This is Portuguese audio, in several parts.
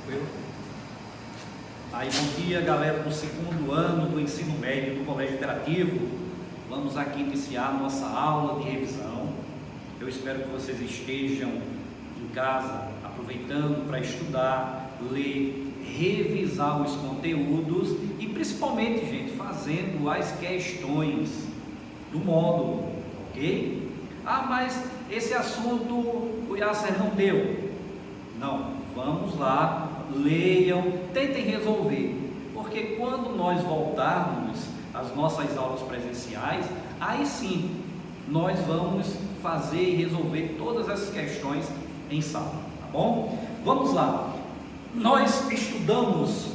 Tranquilo? Aí, bom dia, galera do segundo ano do ensino médio do Colégio Interativo. Vamos aqui iniciar nossa aula de revisão. Eu espero que vocês estejam em casa aproveitando para estudar, ler, revisar os conteúdos e principalmente, gente, fazendo as questões do módulo, ok? Ah, mas esse assunto o Yasser não deu. Não, vamos lá, leiam, tentem resolver, porque quando nós voltarmos às nossas aulas presenciais, aí sim nós vamos fazer e resolver todas essas questões em sala, tá bom? Vamos lá, nós estudamos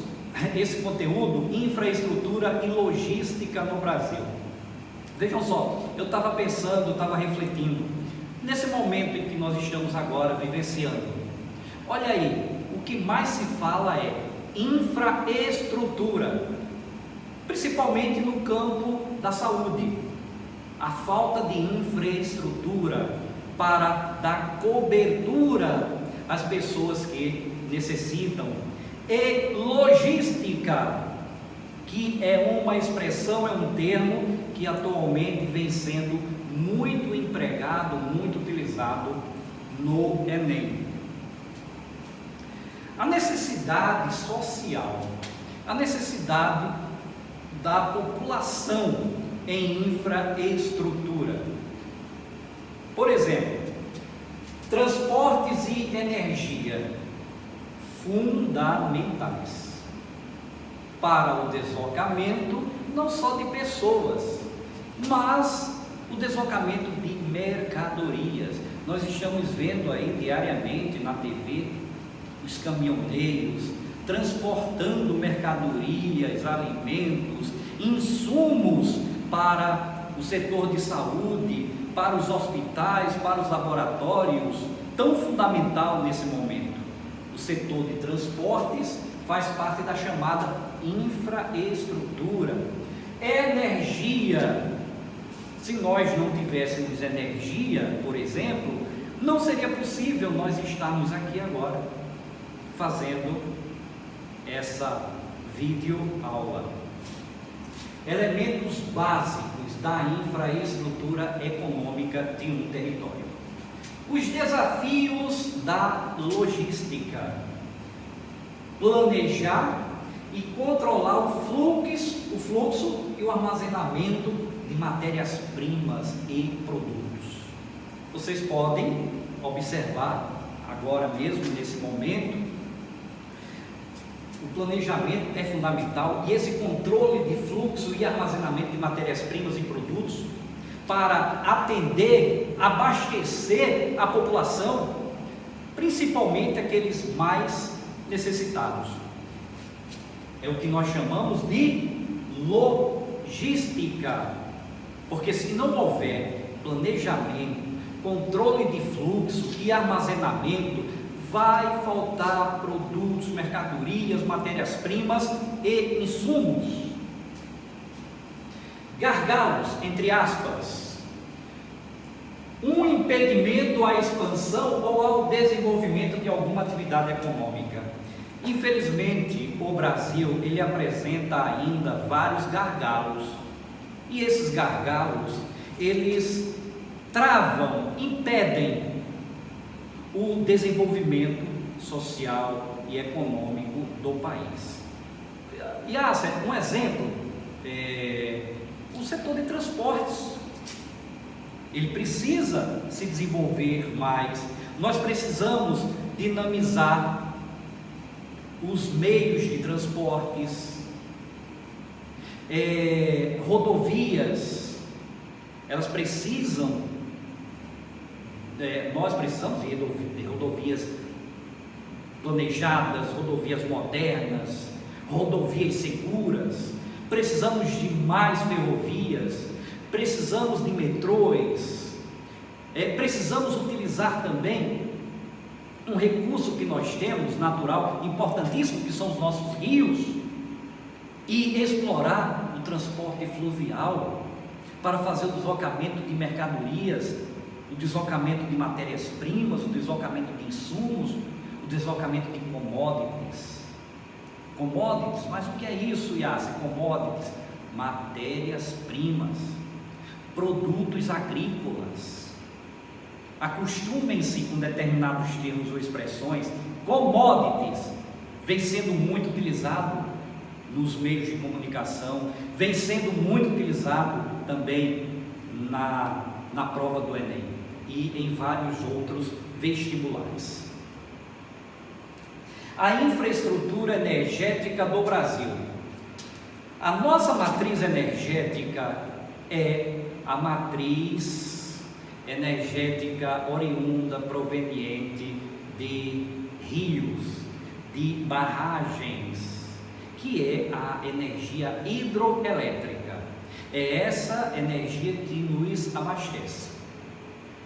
esse conteúdo, infraestrutura e logística no Brasil. Vejam só, eu estava pensando, estava refletindo, nesse momento em que nós estamos agora vivenciando, olha aí, o que mais se fala é infraestrutura, principalmente no campo da saúde. A falta de infraestrutura para dar cobertura às pessoas que necessitam. E logística, que é uma expressão, é um termo que atualmente vem sendo muito empregado, muito utilizado no Enem. A necessidade social, a necessidade da população em infraestrutura. Por exemplo, transportes e energia fundamentais para o deslocamento não só de pessoas, mas o deslocamento de mercadorias. Nós estamos vendo aí diariamente na TV os caminhoneiros transportando mercadorias, alimentos, insumos para o setor de saúde, para os hospitais, para os laboratórios, tão fundamental nesse momento. O setor de transportes faz parte da chamada infraestrutura. Energia, se nós não tivéssemos energia, por exemplo, não seria possível nós estarmos aqui agora fazendo essa videoaula. Elementos básicos da infraestrutura econômica de um território. Os desafios da logística. Planejar e controlar o fluxo e o armazenamento de matérias-primas e produtos. Vocês podem observar agora mesmo, nesse momento, o planejamento é fundamental e esse controle de fluxo e armazenamento de matérias-primas e produtos para atender, abastecer a população, principalmente aqueles mais necessitados. É o que nós chamamos de logística, porque se não houver planejamento, controle de fluxo e armazenamento, vai faltar produtos, mercadorias, matérias-primas e insumos. Gargalos, entre aspas, um impedimento à expansão ou ao desenvolvimento de alguma atividade econômica. Infelizmente, o Brasil, ele apresenta ainda vários gargalos, e esses gargalos, eles travam, impedem o desenvolvimento social e econômico do país. Yasser, um exemplo, o setor de transportes, ele precisa se desenvolver mais. Nós precisamos dinamizar os meios de transportes, rodovias, elas precisam, nós precisamos de rodovias planejadas, rodovias modernas, rodovias seguras, precisamos de mais ferrovias, precisamos de metrôs, precisamos utilizar também um recurso que nós temos, natural, importantíssimo, que são os nossos rios, e explorar o transporte fluvial para fazer o deslocamento de mercadorias, o deslocamento de matérias-primas, o deslocamento de insumos, o deslocamento de commodities. Commodities, mas o que é isso, Yassi? Commodities, matérias-primas, produtos agrícolas. Acostumem-se com determinados termos ou expressões. Commodities vem sendo muito utilizado nos meios de comunicação, vem sendo muito utilizado também na prova do Enem e em vários outros vestibulares. A infraestrutura energética do Brasil. A nossa matriz energética é a matriz energética oriunda, proveniente de rios, de barragens, que é a energia hidroelétrica. É essa energia que nos abastece.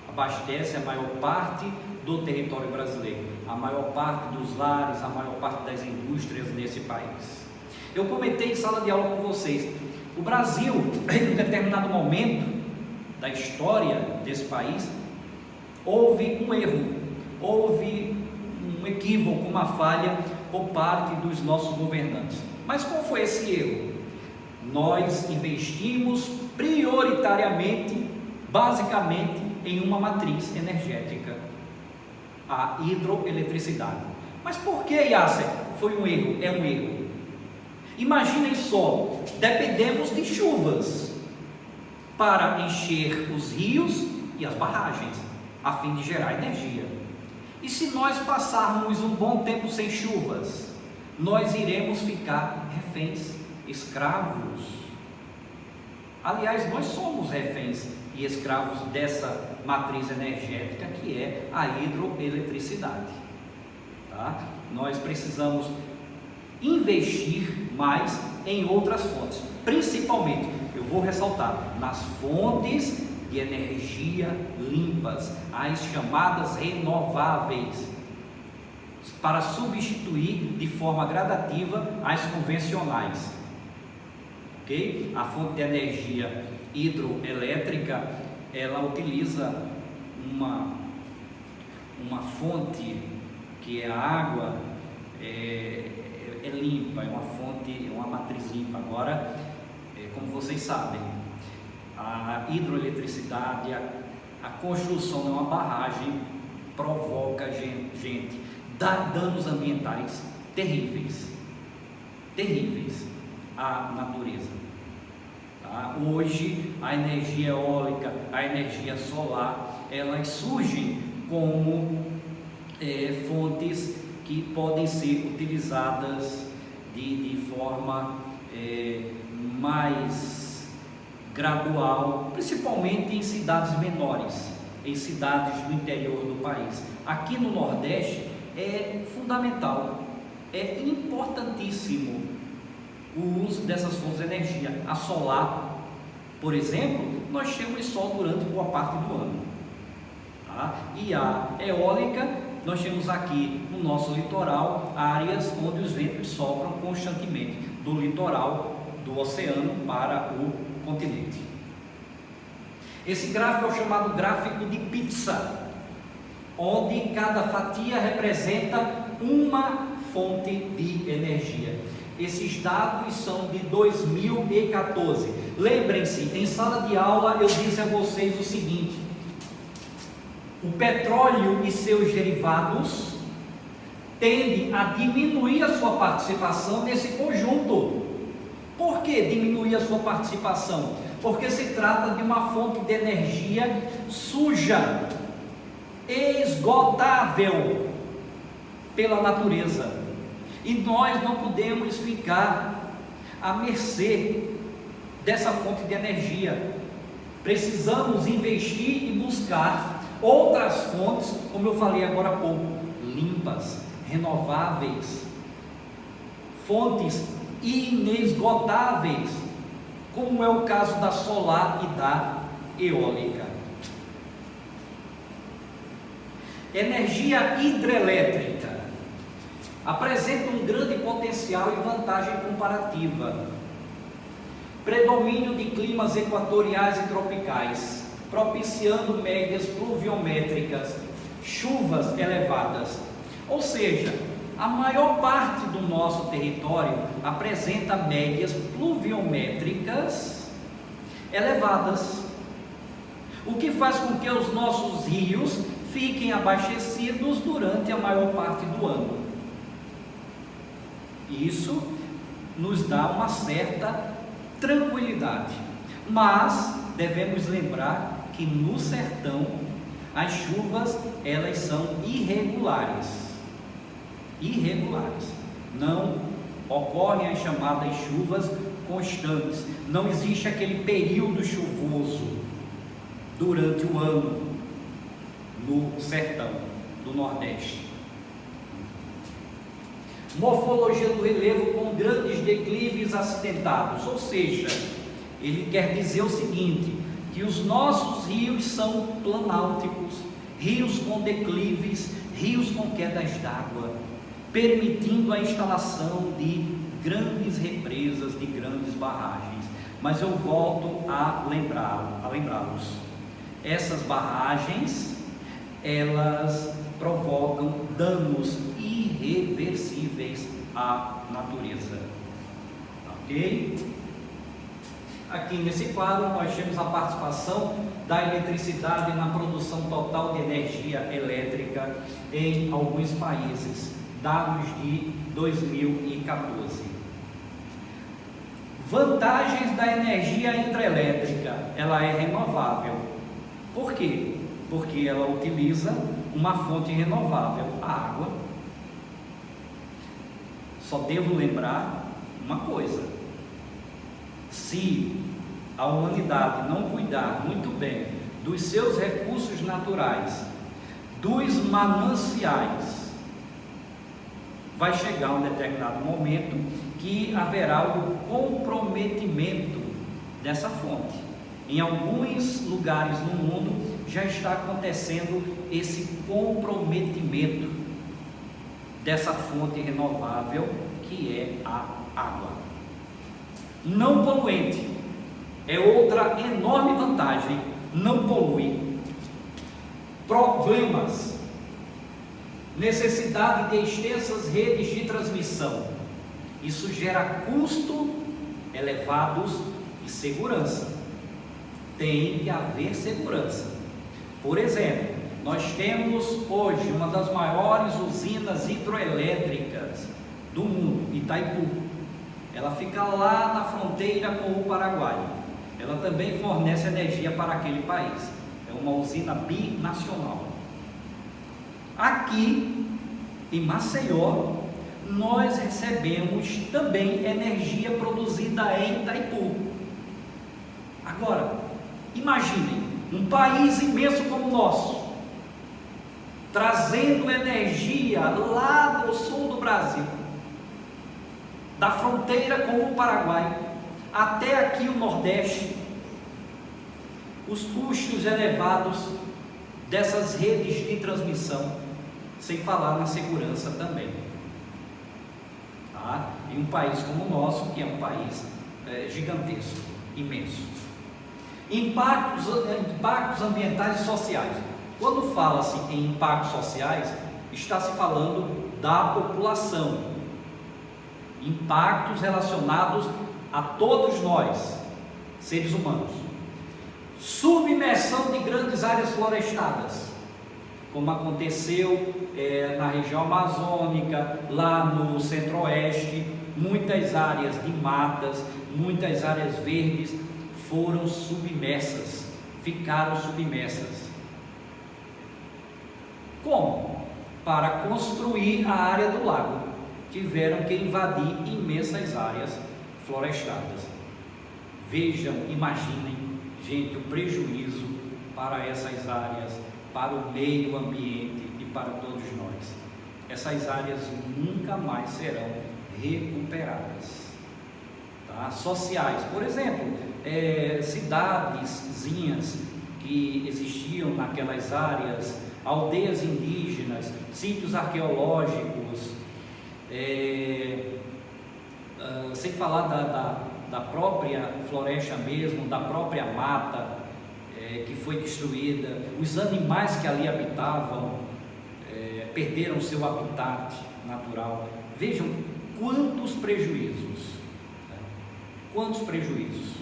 Abastece a maior parte do território brasileiro, a maior parte dos lares, a maior parte das indústrias nesse país. Eu comentei em sala de aula com vocês, o Brasil, em um determinado momento da história desse país, houve um erro, houve um equívoco, uma falha por parte dos nossos governantes. Mas qual foi esse erro? Nós investimos prioritariamente, basicamente, em uma matriz energética, a hidroeletricidade. Mas por que, Yasser, foi um erro? É um erro. Imaginem só, dependemos de chuvas para encher os rios e as barragens, a fim de gerar energia. E se nós passarmos um bom tempo sem chuvas, nós iremos ficar reféns, escravos. Aliás, nós somos reféns e escravos dessa matriz energética que é a hidroeletricidade. Tá? Nós precisamos investir mais em outras fontes, principalmente, eu vou ressaltar, nas fontes de energia limpas, as chamadas renováveis, para substituir de forma gradativa as convencionais. Ok? A fonte de energia hidroelétrica, ela utiliza uma fonte que é a água, é limpa, é uma fonte, uma matriz limpa. Agora, como vocês sabem, a hidroeletricidade, a construção de uma barragem provoca dá danos ambientais terríveis à natureza. Tá? Hoje, a energia eólica, a energia solar, elas surgem como fontes que podem ser utilizadas de forma mais gradual, principalmente em cidades menores, em cidades do interior do país. Aqui no Nordeste é fundamental, é importantíssimo o uso dessas fontes de energia. A solar, por exemplo, nós temos sol durante boa parte do ano, tá? E a eólica, nós temos aqui no nosso litoral áreas onde os ventos sopram constantemente, do litoral do oceano para o continente. Esse gráfico é o chamado gráfico de pizza, onde cada fatia representa uma fonte de energia. Esses dados são de 2014. Lembrem-se, em sala de aula eu disse a vocês o seguinte: o petróleo e seus derivados tendem a diminuir a sua participação nesse conjunto. Por que diminuir a sua participação? Porque se trata de uma fonte de energia suja, esgotável pela natureza, e nós não podemos ficar à mercê dessa fonte de energia. Precisamos investir e buscar outras fontes, como eu falei agora há pouco, limpas, renováveis, fontes inesgotáveis, como é o caso da solar e da eólica. Energia hidrelétrica apresenta um grande potencial e vantagem comparativa. Predomínio de climas equatoriais e tropicais, propiciando médias pluviométricas, chuvas elevadas. Ou seja, a maior parte do nosso território apresenta médias pluviométricas elevadas, o que faz com que os nossos rios fiquem abastecidos durante a maior parte do ano. Isso nos dá uma certa tranquilidade, mas devemos lembrar que no sertão as chuvas elas são irregulares, não ocorrem as chamadas chuvas constantes, não existe aquele período chuvoso durante o ano no sertão do Nordeste. Morfologia do relevo com grandes declives acidentados, ou seja, ele quer dizer o seguinte, que os nossos rios são planálticos, rios com declives, rios com quedas d'água, permitindo a instalação de grandes represas, de grandes barragens. Mas eu volto a lembrá-los. Essas barragens, elas provocam danos irreversíveis à natureza. Ok? Aqui nesse quadro nós temos a participação da eletricidade na produção total de energia elétrica em alguns países, dados de 2014. Vantagens da energia hidrelétrica: ela é renovável. Por quê? Porque ela utiliza uma fonte renovável, a água. Só devo lembrar uma coisa: se a humanidade não cuidar muito bem dos seus recursos naturais, dos mananciais, vai chegar um determinado momento que haverá o comprometimento dessa fonte. Em alguns lugares no mundo já está acontecendo esse comprometimento dessa fonte renovável, que é a água. Não poluente é outra enorme vantagem, não polui. Problemas: necessidade de extensas redes de transmissão. Isso gera custos elevados e segurança. Tem que haver segurança. Por exemplo, nós temos hoje uma das maiores usinas hidroelétricas do mundo, Itaipu. Ela fica lá na fronteira com o Paraguai. Ela também fornece energia para aquele país. É uma usina binacional. Aqui em Maceió, nós recebemos também energia produzida em Itaipu. Agora, imaginem um país imenso como o nosso, trazendo energia lá do sul do Brasil, da fronteira com o Paraguai até aqui o Nordeste. Os custos elevados dessas redes de transmissão, sem falar na segurança também, tá? Em um país como o nosso, que é um país gigantesco, imenso. Impactos ambientais e sociais. Quando fala-se em impactos sociais, está se falando da população, impactos relacionados a todos nós, seres humanos. Submersão de grandes áreas florestadas, como aconteceu na região amazônica, lá no centro-oeste. Muitas áreas de matas, muitas áreas verdes foram submersas, ficaram submersas. Como? Para construir a área do lago, tiveram que invadir imensas áreas florestadas. Vejam, imaginem, gente, o prejuízo para essas áreas, para o meio ambiente e para todos nós. Essas áreas nunca mais serão recuperadas. Tá? Sociais, por exemplo, cidadezinhas que existiam naquelas áreas, aldeias indígenas, sítios arqueológicos, sem falar da própria floresta mesmo, da própria mata que foi destruída, os animais que ali habitavam perderam seu habitat natural. Vejam quantos prejuízos, né? Quantos prejuízos.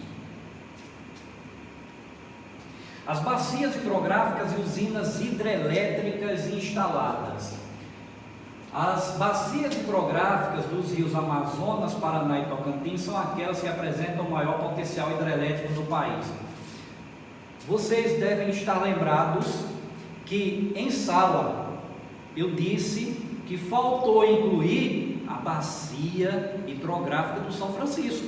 As bacias hidrográficas e usinas hidrelétricas instaladas. As bacias hidrográficas dos rios Amazonas, Paraná e Tocantins são aquelas que apresentam o maior potencial hidrelétrico do país. Vocês devem estar lembrados que em sala eu disse que faltou incluir a bacia hidrográfica do São Francisco,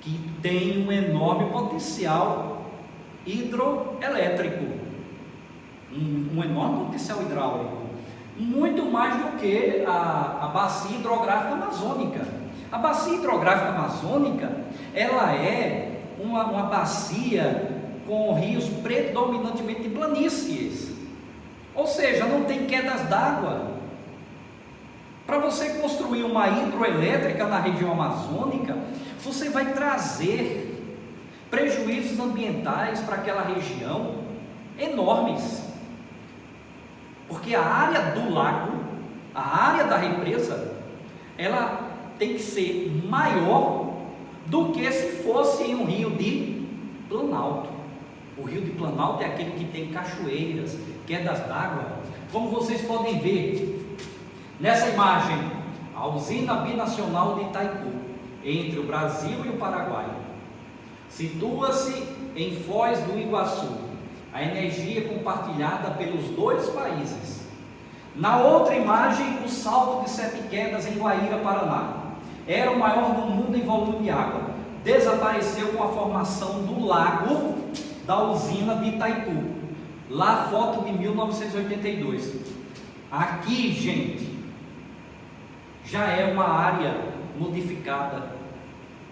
que tem um enorme potencial hidroelétrico, um enorme potencial hidráulico, muito mais do que a bacia hidrográfica amazônica. A bacia hidrográfica amazônica, ela é uma bacia com rios predominantemente de planícies, ou seja, não tem quedas d'água. Para você construir uma hidroelétrica na região amazônica, você vai trazer prejuízos ambientais para aquela região enormes, porque a área do lago, a área da represa, ela tem que ser maior do que se fosse em um rio de Planalto. O rio de Planalto é aquele que tem cachoeiras, quedas d'água. Como vocês podem ver nessa imagem, a usina binacional de Itaipu, entre o Brasil e o Paraguai, situa-se em Foz do Iguaçu, a energia compartilhada pelos dois países. Na outra imagem, o salto de Sete Quedas em Guaíra, Paraná, era o maior do mundo em volume de água, desapareceu com a formação do lago da usina de Itaipu. Lá, foto de 1982. Aqui, gente, já é uma área modificada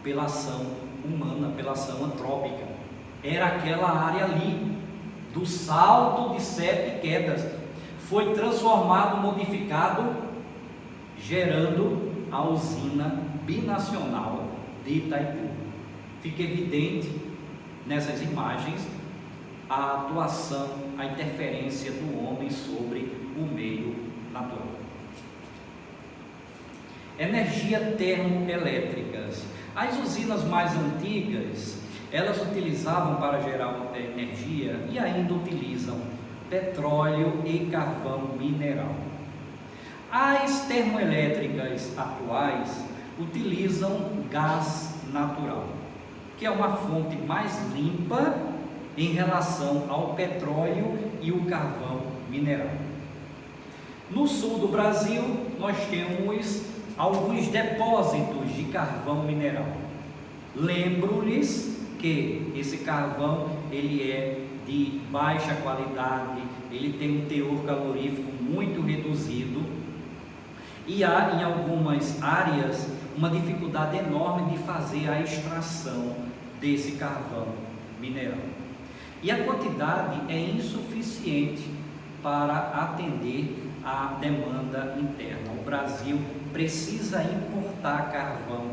pela ação humana, pela ação antrópica. Era aquela área ali, do salto de Sete Quedas, foi transformado, modificado, gerando a usina binacional de Itaipu. Fica evidente nessas imagens a atuação, a interferência do homem sobre o meio natural. Energia termoelétricas. As usinas mais antigas, elas utilizavam para gerar energia e ainda utilizam petróleo e carvão mineral. As termoelétricas atuais utilizam gás natural, que é uma fonte mais limpa em relação ao petróleo e o carvão mineral. No sul do Brasil, nós temos alguns depósitos de carvão mineral. Lembro-lhes que esse carvão ele é de baixa qualidade, ele tem um teor calorífico muito reduzido e há em algumas áreas uma dificuldade enorme de fazer a extração desse carvão mineral. E a quantidade é insuficiente para atender a demanda interna. O Brasil precisa importar carvão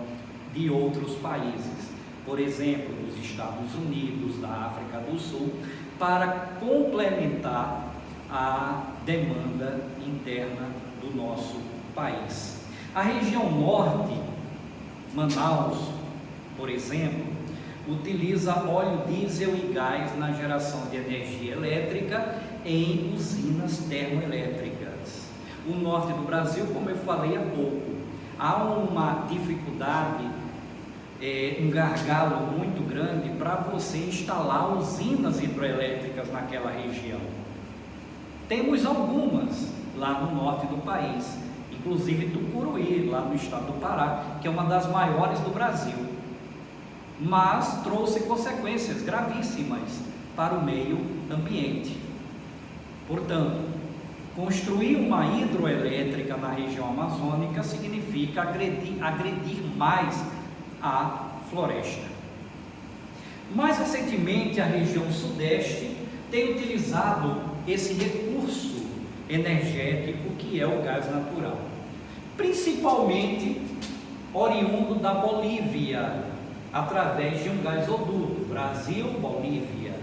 de outros países, por exemplo, dos Estados Unidos, da África do Sul, para complementar a demanda interna do nosso país. A região norte, Manaus, por exemplo, utiliza óleo diesel e gás na geração de energia elétrica em usinas termoelétricas. O norte do Brasil, como eu falei há pouco, há uma dificuldade, um gargalo muito grande para você instalar usinas hidroelétricas naquela região. Temos algumas lá no norte do país, inclusive Tucuruí, lá no estado do Pará, que é uma das maiores do Brasil, mas trouxe consequências gravíssimas para o meio ambiente. Portanto, construir uma hidroelétrica na região amazônica significa agredir mais a floresta. Mais recentemente, a região sudeste tem utilizado esse recurso energético que é o gás natural, principalmente oriundo da Bolívia, através de um gasoduto Brasil-Bolívia,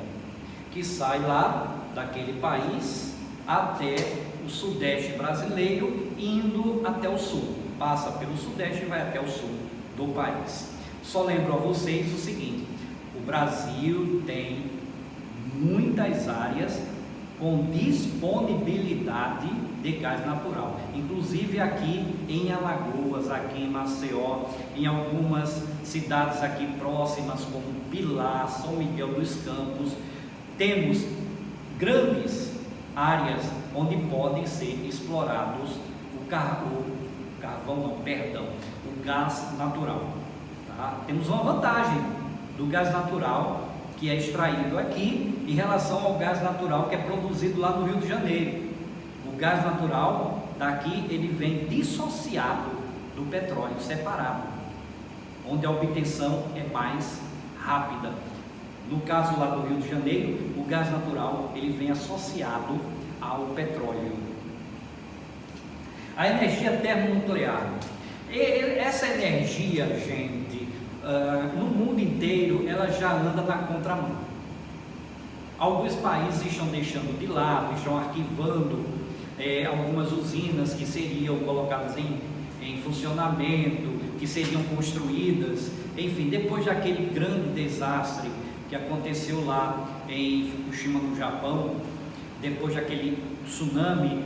que sai lá daquele país até o sudeste brasileiro, indo até o sul. Passa pelo sudeste e vai até o sul do país. Só lembro a vocês o seguinte: o Brasil tem muitas áreas com disponibilidade de gás natural, inclusive aqui em Alagoas, aqui em Maceió, em algumas cidades aqui próximas como Pilar, São Miguel dos Campos, temos grandes áreas onde podem ser explorados o gás natural. Tá? Temos uma vantagem do gás natural que é extraído aqui em relação ao gás natural que é produzido lá no Rio de Janeiro. O gás natural daqui ele vem dissociado do petróleo, separado, onde a obtenção é mais rápida. No caso lá do Rio de Janeiro, o gás natural ele vem associado ao petróleo. A energia termonuclear. Essa energia, gente, no mundo inteiro, ela já anda na contramão. Alguns países estão deixando de lado, estão arquivando algumas usinas que seriam colocadas em funcionamento, que seriam construídas, enfim, depois daquele grande desastre que aconteceu lá em Fukushima, no Japão, depois daquele tsunami,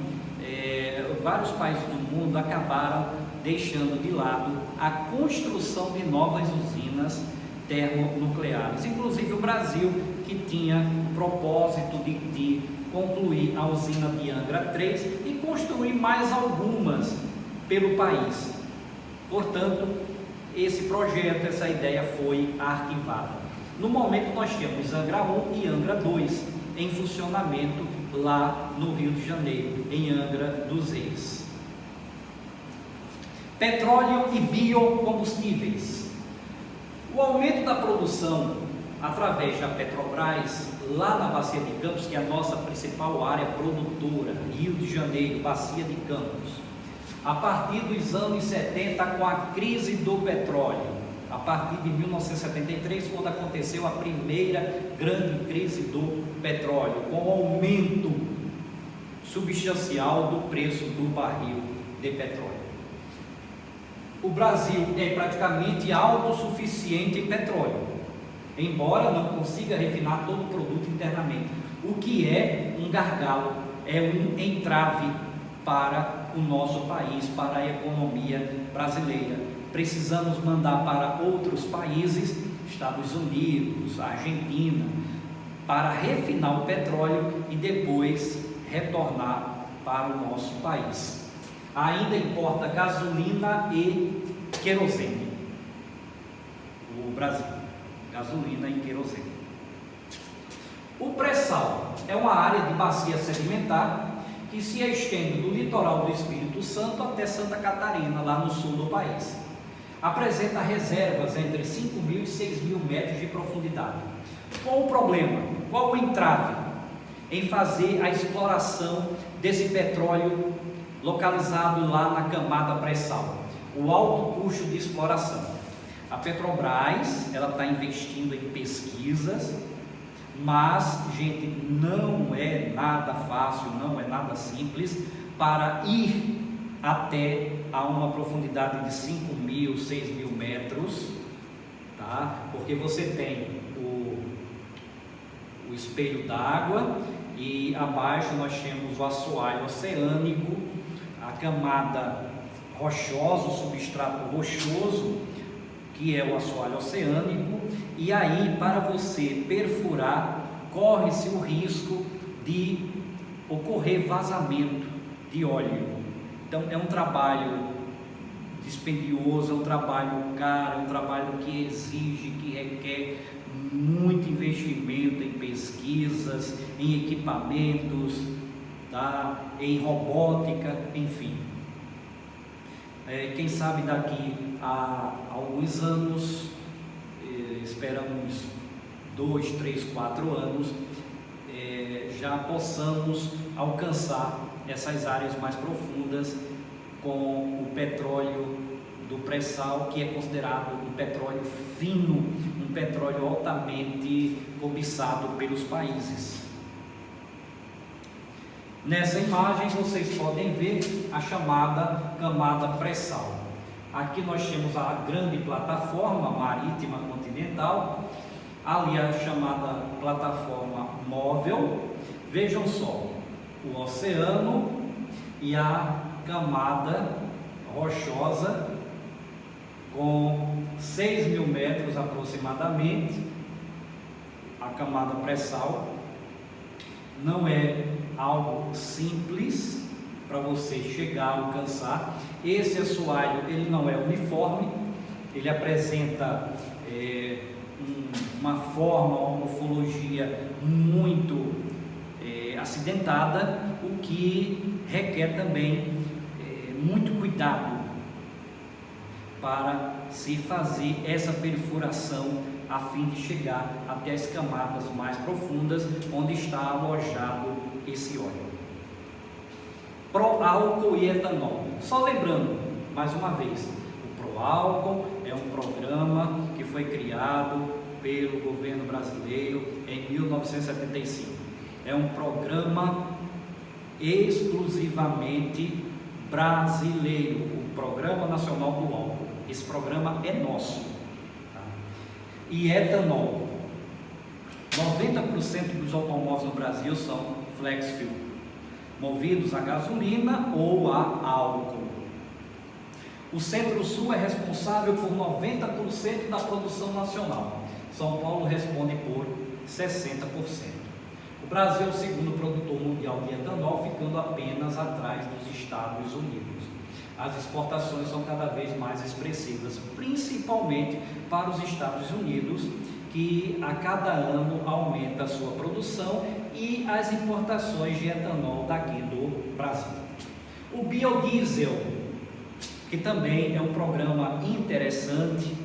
vários países do mundo acabaram deixando de lado a construção de novas usinas termonucleares, inclusive o Brasil, que tinha o propósito de concluir a usina de Angra 3 e construir mais algumas pelo país. Portanto, esse projeto, essa ideia foi arquivada. No momento nós temos Angra 1 e Angra 2 em funcionamento lá no Rio de Janeiro, em Angra dos Reis. Petróleo e biocombustíveis. O aumento da produção através da Petrobras, lá na Bacia de Campos, que é a nossa principal área produtora, Rio de Janeiro, Bacia de Campos, a partir dos anos 70, com a crise do petróleo, a partir de 1973, quando aconteceu a primeira grande crise do petróleo, com o aumento substancial do preço do barril de petróleo. O Brasil é praticamente autossuficiente em petróleo, embora não consiga refinar todo o produto internamente, o que é um gargalo, é um entrave para o nosso país, para a economia brasileira. Precisamos mandar para outros países, Estados Unidos, Argentina, para refinar o petróleo e depois retornar para o nosso país. Ainda importa gasolina e querosene. O Brasil, gasolina e querosene. O pré-sal é uma área de bacia sedimentar que se estende do litoral do Espírito Santo até Santa Catarina, lá no sul do país. Apresenta reservas entre 5.000 e 6.000 metros de profundidade. Qual o problema? Qual o entrave em fazer a exploração desse petróleo localizado lá na camada pré-sal? O alto custo de exploração. A Petrobras, ela está investindo em pesquisas, mas, gente, não é nada fácil, não é nada simples para ir até a uma profundidade de 5.000, 6.000 metros, tá? Porque você tem o espelho d'água e abaixo nós temos o assoalho oceânico, a camada rochosa, o substrato rochoso, que é o assoalho oceânico, e aí para você perfurar, corre-se o risco de ocorrer vazamento de óleo. Então é um trabalho dispendioso, é um trabalho caro, é um trabalho que exige, que requer muito investimento em pesquisas, em equipamentos, tá? Em robótica, enfim. Quem sabe daqui a alguns anos, esperamos 2, 3, 4 anos, já possamos alcançar essas áreas mais profundas com o petróleo do pré-sal, que é considerado um petróleo fino, um petróleo altamente cobiçado pelos países. Nessa imagem vocês podem ver a chamada camada pré-sal. Aqui nós temos a grande plataforma marítima continental, ali a chamada plataforma móvel. Vejam só, o oceano e a camada rochosa com 6.000 metros aproximadamente, a camada pré-sal. Não é algo simples para você chegar a alcançar. Esse assoalho ele não é uniforme, ele apresenta uma forma, uma morfologia muito acidentada, o que requer também muito cuidado para se fazer essa perfuração a fim de chegar até as camadas mais profundas onde está alojado esse óleo. Proálcool e etanol. Só lembrando, mais uma vez, o Proálcool é um programa que foi criado pelo governo brasileiro em 1975. É um programa exclusivamente brasileiro, o Programa Nacional do Álcool. Esse programa é nosso. Tá? E etanol. 90% dos automóveis no Brasil são flex fuel, movidos a gasolina ou a álcool. O Centro-Sul é responsável por 90% da produção nacional. São Paulo responde por 60%. O Brasil é o segundo produtor mundial de etanol, ficando apenas atrás dos Estados Unidos. As exportações são cada vez mais expressivas, principalmente para os Estados Unidos, que a cada ano aumenta a sua produção, e as importações de etanol daqui do Brasil. O biodiesel, que também é um programa interessante,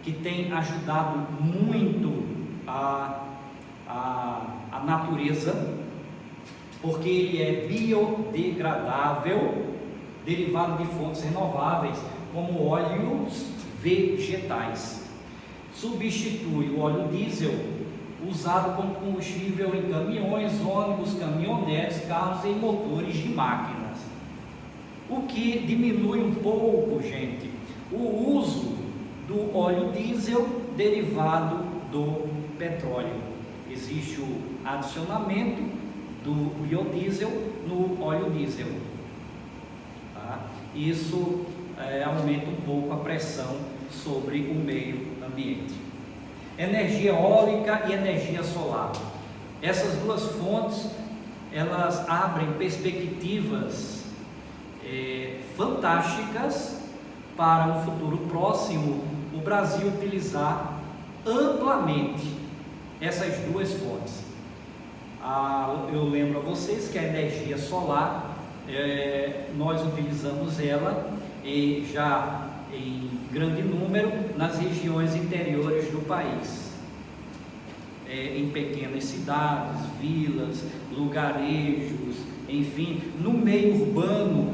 que tem ajudado muito a natureza, porque ele é biodegradável, derivado de fontes renováveis, como óleos vegetais. Substitui o óleo diesel usado como combustível em caminhões, ônibus, caminhonetes, carros e motores de máquinas. O que diminui um pouco, gente, o uso do óleo diesel derivado do petróleo. Existe o adicionamento do biodiesel no óleo diesel. Tá? Isso aumenta um pouco a pressão sobre o meio ambiente. Energia eólica e energia solar. Essas duas fontes, elas abrem perspectivas fantásticas para um futuro próximo, o Brasil utilizar amplamente essas duas fontes. Eu lembro a vocês que a energia solar, nós utilizamos ela já em grande número nas regiões interiores do país, em pequenas cidades, vilas, lugarejos, enfim, no meio urbano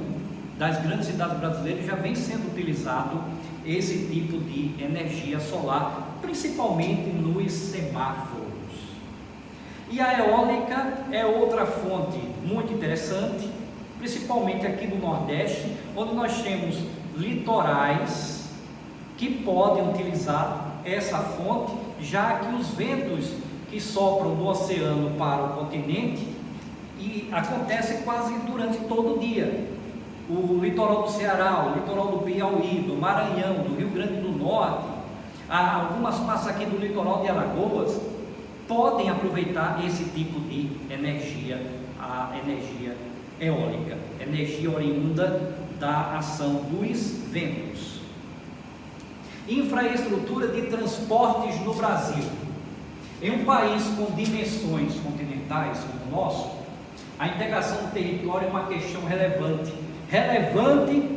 das grandes cidades brasileiras já vem sendo utilizado esse tipo de energia solar, principalmente nos semáforos. E a eólica é outra fonte muito interessante, principalmente aqui no Nordeste, onde nós temos litorais que podem utilizar essa fonte, já que os ventos que sopram do oceano para o continente e acontece quase durante todo o dia. O litoral do Ceará, o litoral do Piauí, do Maranhão, do Rio Grande do Norte, algumas partes aqui do litoral de Alagoas podem aproveitar esse tipo de energia, a energia eólica, energia oriunda da ação dos ventos. Infraestrutura de transportes no Brasil. Em um país com dimensões continentais como o nosso, a integração do território é uma questão relevante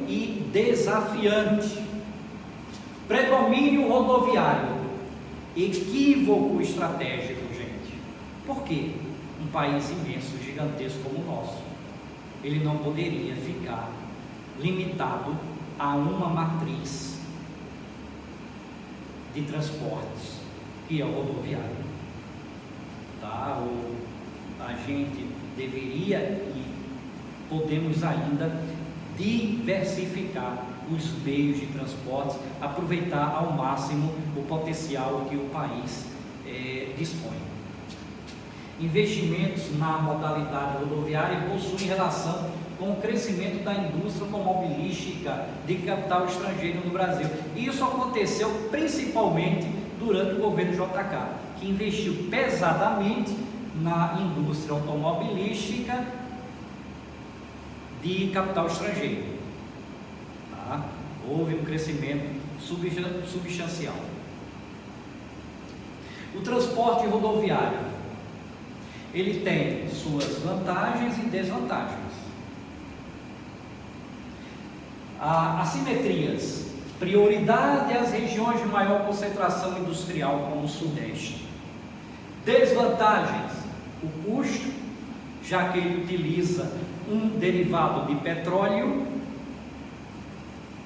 e desafiante. Predomínio rodoviário, equívoco estratégico, gente. Por quê? Um país imenso, gigantesco como o nosso, ele não poderia ficar limitado a uma matriz de transportes, que é o rodoviário. Tá? A gente deveria e podemos ainda diversificar os meios de transporte, aproveitar ao máximo o potencial que o país dispõe. Investimentos na modalidade rodoviária possuem relação com o crescimento da indústria automobilística de capital estrangeiro no Brasil. E isso aconteceu principalmente durante o governo JK, que investiu pesadamente na indústria automobilística de capital estrangeiro. Tá? Houve um crescimento substancial. O transporte rodoviário, ele tem suas vantagens e desvantagens. Assimetrias: prioridade às regiões de maior concentração industrial, como o Sudeste. Desvantagens: o custo, já que ele utiliza um derivado de petróleo,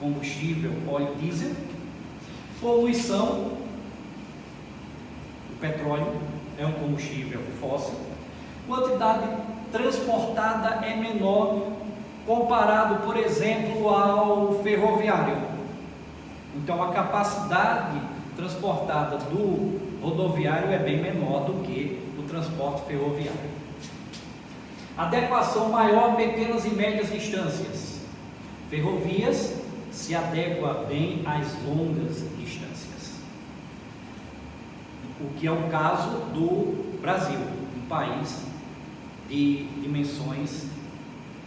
combustível, óleo diesel. Poluição: o petróleo é um combustível fóssil. Quantidade transportada é menor comparado, por exemplo, ao ferroviário. Então a capacidade transportada do rodoviário é bem menor do que o transporte ferroviário. Adequação maior a pequenas e médias distâncias. Ferrovias se adequa bem às longas distâncias, o que é o caso do Brasil, um país de dimensões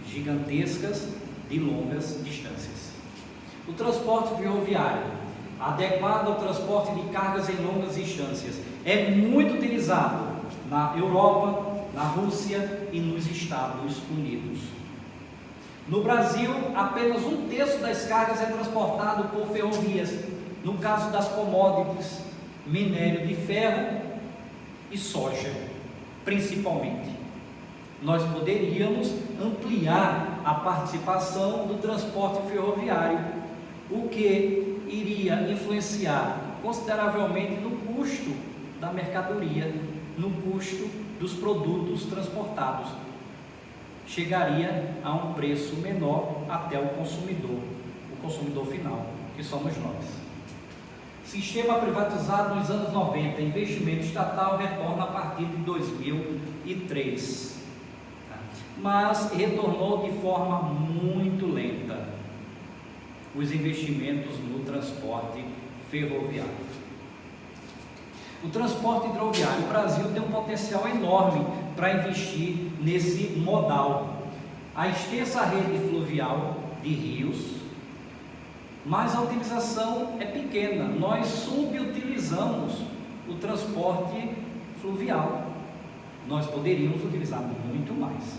gigantescas de longas distâncias. O transporte ferroviário, adequado ao transporte de cargas em longas distâncias, é muito utilizado na Europa, na Rússia e nos Estados Unidos. No Brasil, apenas 1/3 das cargas é transportado por ferrovias, no caso das commodities, minério de ferro e soja, principalmente. Nós poderíamos ampliar a participação do transporte ferroviário, o que iria influenciar consideravelmente no custo da mercadoria, no custo dos produtos transportados. Chegaria a um preço menor até o consumidor final, que somos nós. Sistema privatizado nos anos 90, investimento estatal retorna a partir de 2003, mas retornou de forma muito lenta os investimentos no transporte ferroviário. O transporte hidroviário, o Brasil tem um potencial enorme para investir nesse modal. A extensa rede fluvial de rios, mas a utilização é pequena. Nós subutilizamos o transporte fluvial. Nós poderíamos utilizar muito mais.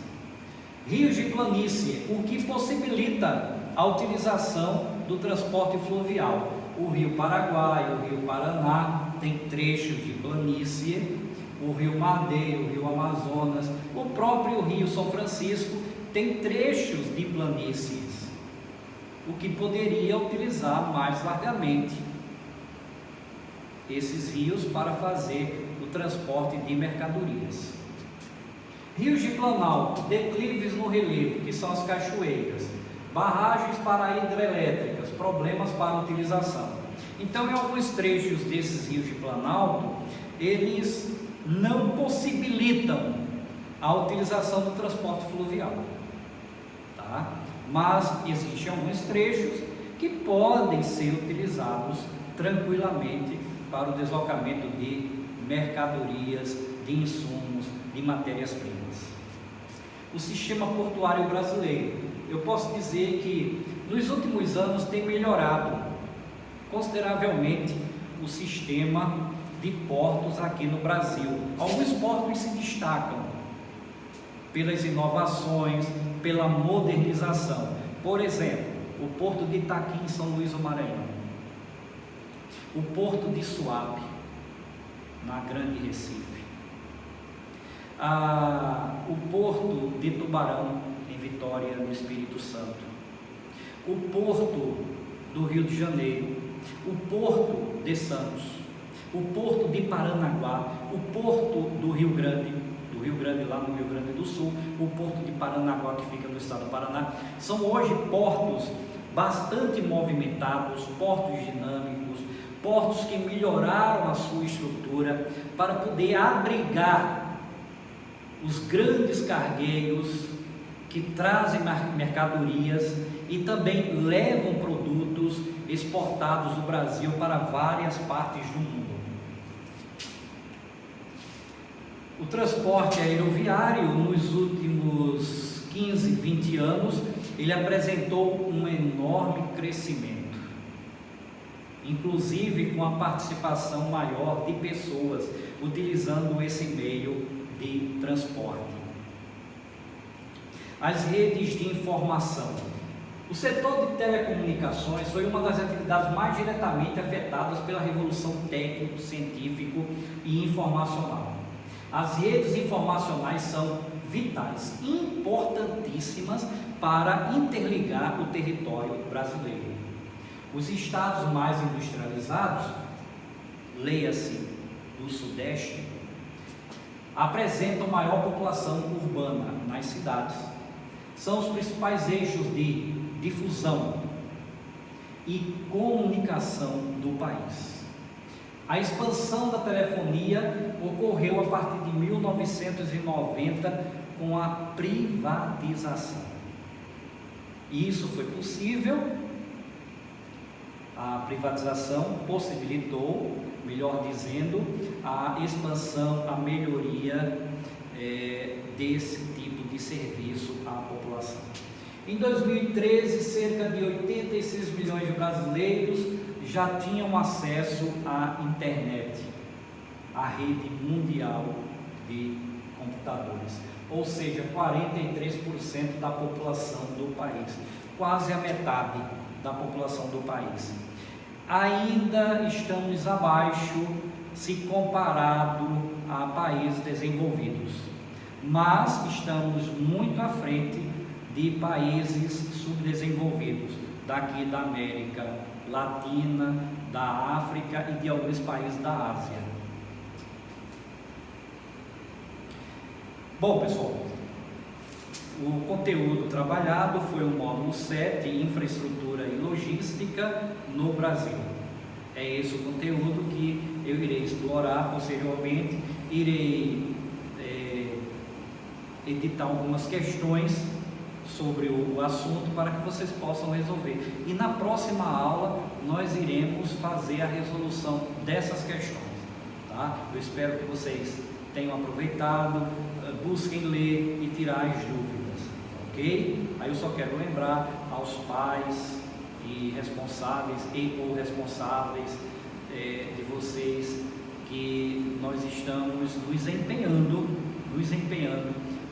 Rios de planície, o que possibilita a utilização do transporte fluvial. O Rio Paraguai, o Rio Paraná, tem trechos de planície, o Rio Madeira, o Rio Amazonas, o próprio Rio São Francisco tem trechos de planícies, o que poderia utilizar mais largamente esses rios para fazer o transporte de mercadorias. Rios de planalto, declives no relevo, que são as cachoeiras, barragens para hidrelétricas, problemas para a utilização. Então, em alguns trechos desses rios de planalto, eles não possibilitam a utilização do transporte fluvial, tá? Mas existem alguns trechos que podem ser utilizados tranquilamente para o deslocamento de mercadorias, de insumos, de matérias-primas. O sistema portuário brasileiro, eu posso dizer que nos últimos anos tem melhorado consideravelmente o sistema de portos aqui no Brasil. Alguns portos se destacam pelas inovações, pela modernização. Por exemplo, o Porto de Itaqui, em São Luís do Maranhão, o Porto de Suape, na Grande Recife, o Porto de Tubarão, em Vitória, no Espírito Santo, o Porto do Rio de Janeiro, o Porto de Santos, o Porto de Paranaguá, o Porto do Rio Grande do do Rio Grande, lá no Rio Grande do Sul, o Porto de Paranaguá, que fica no estado do Paraná. São hoje portos bastante movimentados, portos dinâmicos, portos que melhoraram a sua estrutura para poder abrigar os grandes cargueiros que trazem mercadorias e também levam produtos exportados do Brasil para várias partes do mundo. O transporte aeroviário, nos últimos 15, 20 anos, ele apresentou um enorme crescimento, inclusive com a participação maior de pessoas utilizando esse meio de transporte. As redes de informação. O setor de telecomunicações foi uma das atividades mais diretamente afetadas pela revolução técnico, científico e informacional. As redes informacionais são vitais, importantíssimas para interligar o território brasileiro. Os estados mais industrializados, leia-se do Sudeste, apresentam maior população urbana nas cidades. São os principais eixos de difusão e comunicação do país. A expansão da telefonia ocorreu a partir de 1990 com a privatização. E isso foi possível, a privatização possibilitou, melhor dizendo, a expansão, a melhoria desse tipo de serviço à população. Em 2013, cerca de 86 milhões de brasileiros já tinham acesso à internet, à rede mundial de computadores, ou seja, 43% da população do país, quase a metade da população do país. Ainda estamos abaixo se comparado a países desenvolvidos, mas estamos muito à frente de países subdesenvolvidos, daqui da América Latina, da África e de alguns países da Ásia. Bom, pessoal, o conteúdo trabalhado foi o módulo 7, Infraestrutura e Logística no Brasil. É esse o conteúdo que eu irei explorar posteriormente, irei editar algumas questões sobre o assunto para que vocês possam resolver. E na próxima aula nós iremos fazer a resolução dessas questões, tá? Eu espero que vocês tenham aproveitado, busquem ler e tirar as dúvidas, ok? Aí eu só quero lembrar aos pais e responsáveis ou responsáveis de vocês que nós estamos nos empenhando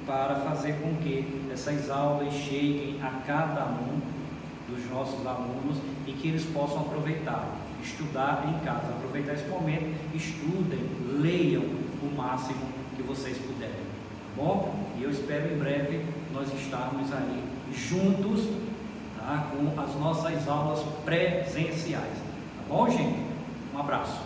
para fazer com que essas aulas cheguem a cada um dos nossos alunos e que eles possam aproveitar, estudar em casa, aproveitar esse momento, estudem, leiam o máximo que vocês puderem, tá bom? E eu espero em breve nós estarmos aí juntos, tá, com as nossas aulas presenciais, tá bom, gente? Um abraço.